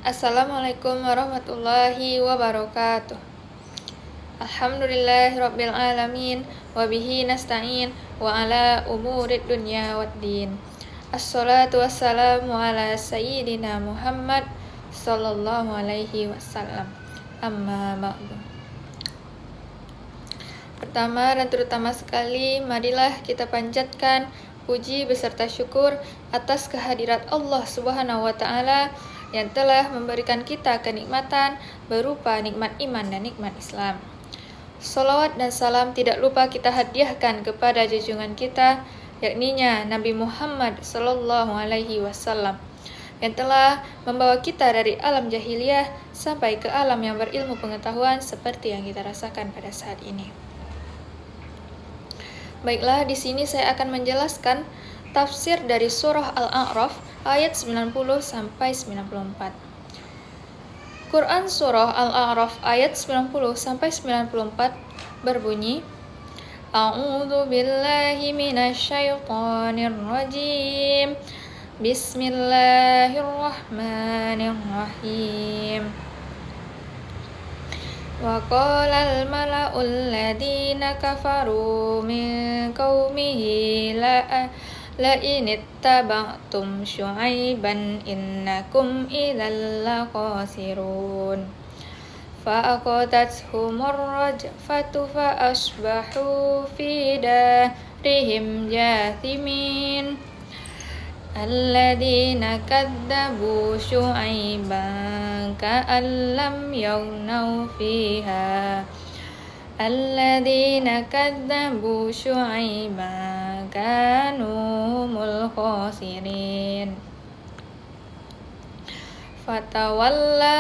Assalamualaikum warahmatullahi wabarakatuh. Alhamdulillahirabbil alamin wa bihi nasta'in wa ala umurid dunya waddin. Assalatu wassalamu ala sayyidina Muhammad sallallahu alaihi wasallam. Amma ba'du. Pertama dan terutama sekali, marilah kita panjatkan puji beserta syukur atas kehadirat Allah Subhanahu wa taala yang telah memberikan kita kenikmatan berupa nikmat iman dan nikmat Islam. Salawat dan salam tidak lupa kita hadiahkan kepada junjungan kita, yakninya Nabi Muhammad sallallahu alaihi wasallam, yang telah membawa kita dari alam jahiliyah sampai ke alam yang berilmu pengetahuan seperti yang kita rasakan pada saat ini. Baiklah, di sini saya akan menjelaskan tafsir dari surah Al-A'raf ayat 90 sampai 94. Quran surah Al-A'raf ayat 90 sampai 94 berbunyi, A'udzu billahi minasyaitonir rajim. Bismillahirrahmanirrahim. Wa qala al-mala'ul ladzina kafaru min qaumihi la in ittaba'tum syu'aiban innakum idzal laqasirun. Fa aqadathumur rajfatu fa asbahu fi darihim jathimin. Alladzina kadzabu syu'aiban ka'an lam yaghnaw fiha. Alladzina kadzabu syu'aiban kanu humul khasirin. Fatawalla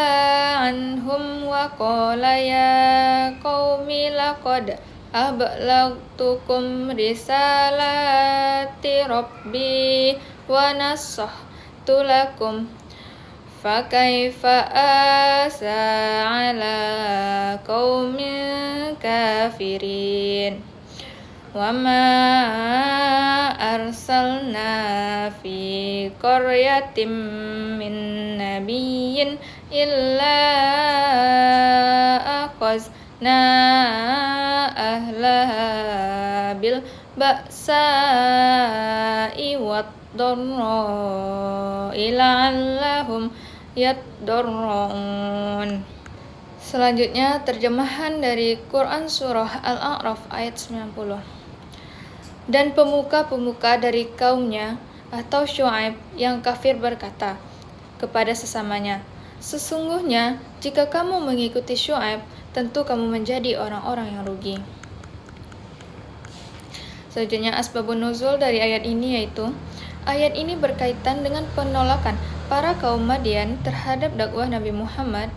anhum wa qala ya qaumi laqad ablagtukum risalati rabbi wa nassahtu lakum fakaifa asa ala qaumin kafirin. Wa ma arsalna fi qaryatin min nabiyyin illa akhazna ahlaha bil ba'sa'i wad dharra'i la'allahum yadharra'un. Selanjutnya terjemahan dari Quran surah Al-A'raf ayat 90. Dan pemuka-pemuka dari kaumnya atau Syu'aib yang kafir berkata kepada sesamanya, sesungguhnya jika kamu mengikuti Syu'aib, tentu kamu menjadi orang-orang yang rugi. Selanjutnya asbabun nuzul dari ayat ini yaitu, ayat ini berkaitan dengan penolakan para kaum Madian terhadap dakwah Nabi Muhammad,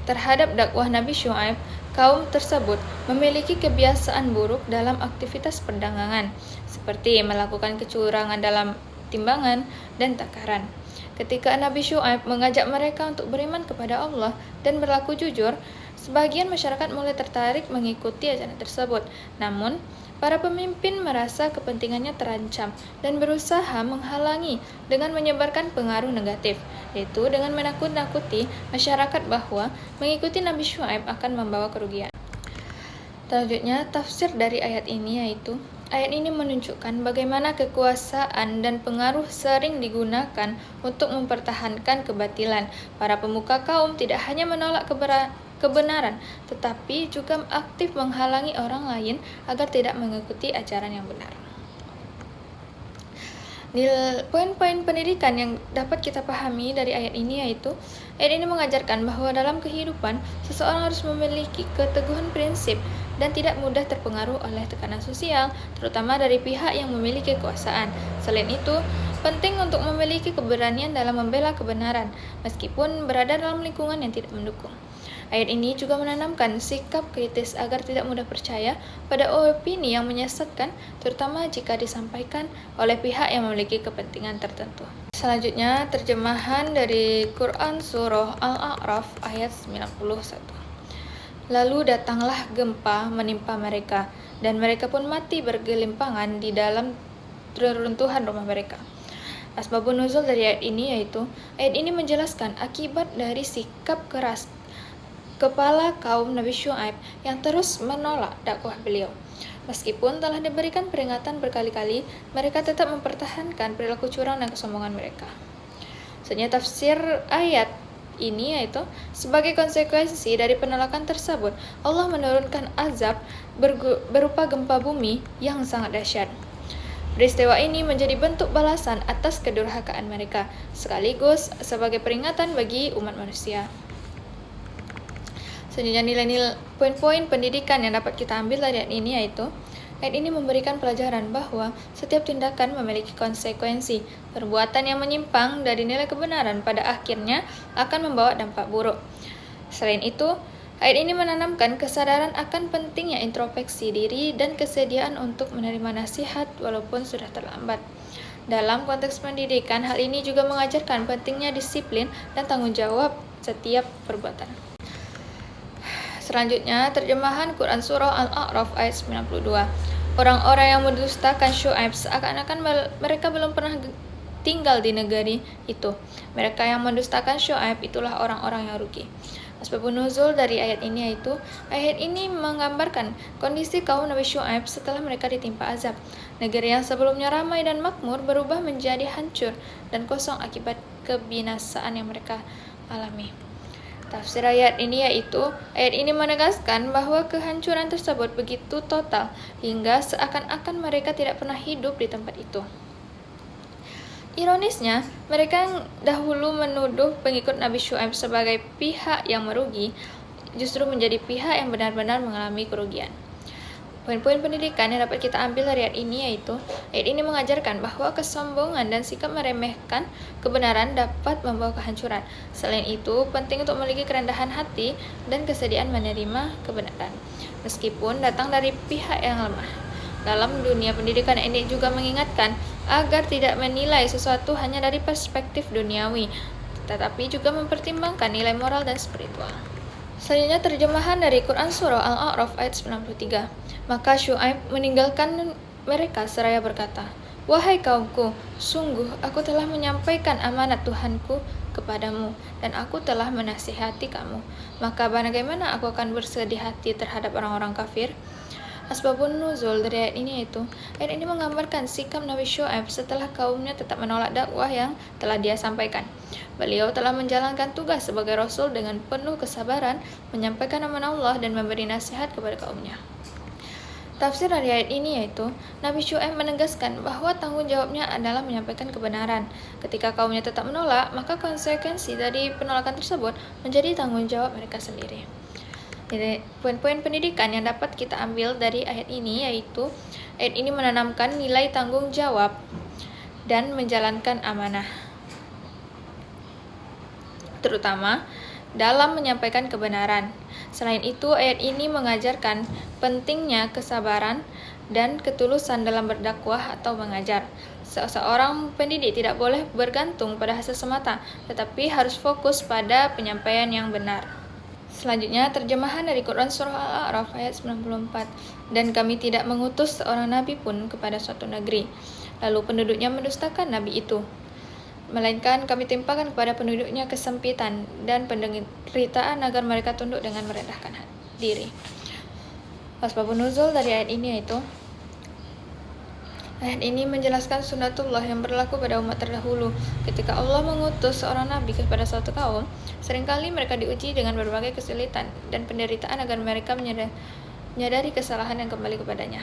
terhadap dakwah Nabi Syu'aib. Kaum tersebut memiliki kebiasaan buruk dalam aktivitas perdagangan, seperti melakukan kecurangan dalam timbangan dan takaran. Ketika Nabi Syu'aib mengajak mereka untuk beriman kepada Allah dan berlaku jujur, sebagian masyarakat mulai tertarik mengikuti ajaran tersebut. Namun, para pemimpin merasa kepentingannya terancam dan berusaha menghalangi dengan menyebarkan pengaruh negatif, yaitu dengan menakut-nakuti masyarakat bahwa mengikuti Nabi Syu'aib akan membawa kerugian. Selanjutnya, tafsir dari ayat ini yaitu, ayat ini menunjukkan bagaimana kekuasaan dan pengaruh sering digunakan untuk mempertahankan kebatilan. Para pemuka kaum tidak hanya menolak kebenaran, tetapi juga aktif menghalangi orang lain agar tidak mengikuti ajaran yang benar. Poin-poin pendidikan yang dapat kita pahami dari ayat ini yaitu, ayat ini mengajarkan bahwa dalam kehidupan, seseorang harus memiliki keteguhan prinsip dan tidak mudah terpengaruh oleh tekanan sosial, terutama dari pihak yang memiliki kekuasaan. Selain itu, penting untuk memiliki keberanian dalam membela kebenaran, meskipun berada dalam lingkungan yang tidak mendukung. Ayat ini juga menanamkan sikap kritis agar tidak mudah percaya pada opini yang menyesatkan, terutama jika disampaikan oleh pihak yang memiliki kepentingan tertentu. Selanjutnya, terjemahan dari Quran surah Al-A'raf ayat 91. Lalu datanglah gempa menimpa mereka, dan mereka pun mati bergelimpangan di dalam reruntuhan rumah mereka. Asbabun nuzul dari ayat ini yaitu, ayat ini menjelaskan akibat dari sikap keras kepala kaum Nabi Syuaib yang terus menolak dakwah beliau. Meskipun telah diberikan peringatan berkali-kali, mereka tetap mempertahankan perilaku curang dan kesombongan mereka. Selanjutnya tafsir ayat ini yaitu, sebagai konsekuensi dari penolakan tersebut, Allah menurunkan azab berupa gempa bumi yang sangat dahsyat. Peristiwa ini menjadi bentuk balasan atas kedurhakaan mereka, sekaligus sebagai peringatan bagi umat manusia. Selanjutnya nilai-nilai poin-poin pendidikan yang dapat kita ambil dari ayat ini yaitu, ayat ini memberikan pelajaran bahwa setiap tindakan memiliki konsekuensi. Perbuatan yang menyimpang dari nilai kebenaran pada akhirnya akan membawa dampak buruk. Selain itu, ayat ini menanamkan kesadaran akan pentingnya introspeksi diri dan kesediaan untuk menerima nasihat walaupun sudah terlambat. Dalam konteks pendidikan, hal ini juga mengajarkan pentingnya disiplin dan tanggung jawab setiap perbuatan. Selanjutnya, terjemahan Quran Surah Al-A'raf ayat 92. Orang-orang yang mendustakan Syuaib seakan-akan mereka belum pernah tinggal di negeri itu. Mereka yang mendustakan Syuaib itulah orang-orang yang rugi. Asbabun nuzul dari ayat ini yaitu, ayat ini menggambarkan kondisi kaum Nabi Syuaib setelah mereka ditimpa azab. Negeri yang sebelumnya ramai dan makmur berubah menjadi hancur dan kosong akibat kebinasaan yang mereka alami. Tafsir ayat ini yaitu, ayat ini menegaskan bahwa kehancuran tersebut begitu total hingga seakan-akan mereka tidak pernah hidup di tempat itu. Ironisnya, mereka yang dahulu menuduh pengikut Nabi Syuaib sebagai pihak yang merugi, justru menjadi pihak yang benar-benar mengalami kerugian. Poin-poin pendidikan yang dapat kita ambil dari ayat ini yaitu, ayat ini mengajarkan bahwa kesombongan dan sikap meremehkan kebenaran dapat membawa kehancuran. Selain itu, penting untuk memiliki kerendahan hati dan kesediaan menerima kebenaran, meskipun datang dari pihak yang lemah. Dalam dunia pendidikan, ini juga mengingatkan agar tidak menilai sesuatu hanya dari perspektif duniawi, tetapi juga mempertimbangkan nilai moral dan spiritual. Selanjutnya terjemahan dari Quran Surah Al-A'raf ayat 93. Maka Syuaib meninggalkan mereka seraya berkata, "Wahai kaumku, sungguh aku telah menyampaikan amanat Tuhanku kepadamu, dan aku telah menasihati kamu. Maka bagaimana aku akan bersedih hati terhadap orang-orang kafir?" Asbabun nuzul dari ayat ini yaitu, ayat ini menggambarkan sikap Nabi Syuaib setelah kaumnya tetap menolak dakwah yang telah dia sampaikan. Beliau telah menjalankan tugas sebagai Rasul dengan penuh kesabaran, menyampaikan amanah Allah dan memberi nasihat kepada kaumnya. Tafsir dari ayat ini yaitu, Nabi Syuaib menegaskan bahwa tanggung jawabnya adalah menyampaikan kebenaran. Ketika kaumnya tetap menolak, maka konsekuensi dari penolakan tersebut menjadi tanggung jawab mereka sendiri. Jadi, poin-poin pendidikan yang dapat kita ambil dari ayat ini yaitu, ayat ini menanamkan nilai tanggung jawab dan menjalankan amanah, terutama dalam menyampaikan kebenaran. Selain itu, ayat ini mengajarkan pentingnya kesabaran dan ketulusan dalam berdakwah atau mengajar. Seorang pendidik tidak boleh bergantung pada hasil semata, tetapi harus fokus pada penyampaian yang benar. Selanjutnya, terjemahan dari Quran Surah Al-A'raf ayat 94. Dan kami tidak mengutus seorang nabi pun kepada suatu negeri, lalu penduduknya mendustakan nabi itu. Melainkan kami timpakan kepada penduduknya kesempitan dan penderitaan agar mereka tunduk dengan merendahkan diri. Asbabun nuzul dari ayat ini yaitu, ayat ini menjelaskan sunatullah yang berlaku pada umat terdahulu. Ketika Allah mengutus seorang nabi kepada suatu kaum, seringkali mereka diuji dengan berbagai kesulitan dan penderitaan agar mereka menyadari kesalahan yang kembali kepadanya.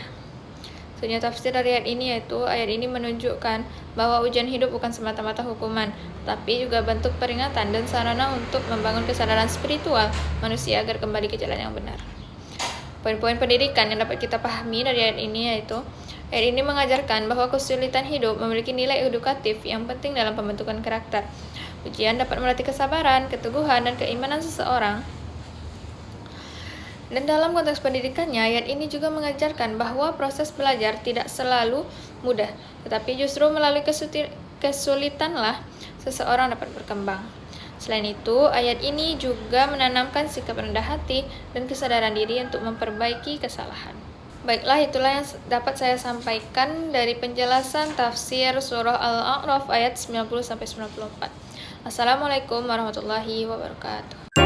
Selanjutnya tafsir dari ayat ini yaitu, ayat ini menunjukkan bahwa ujian hidup bukan semata-mata hukuman, tapi juga bentuk peringatan dan sarana untuk membangun kesadaran spiritual manusia agar kembali ke jalan yang benar. Poin-poin pendidikan yang dapat kita pahami dari ayat ini yaitu, ayat ini mengajarkan bahwa kesulitan hidup memiliki nilai edukatif yang penting dalam pembentukan karakter. Ujian dapat melatih kesabaran, keteguhan, dan keimanan seseorang. Dan dalam konteks pendidikannya, ayat ini juga mengajarkan bahwa proses belajar tidak selalu mudah, tetapi justru melalui kesulitanlah seseorang dapat berkembang. Selain itu, ayat ini juga menanamkan sikap rendah hati dan kesadaran diri untuk memperbaiki kesalahan. Baiklah, itulah yang dapat saya sampaikan dari penjelasan tafsir surah Al-A'raf ayat 90-94. Assalamualaikum warahmatullahi wabarakatuh.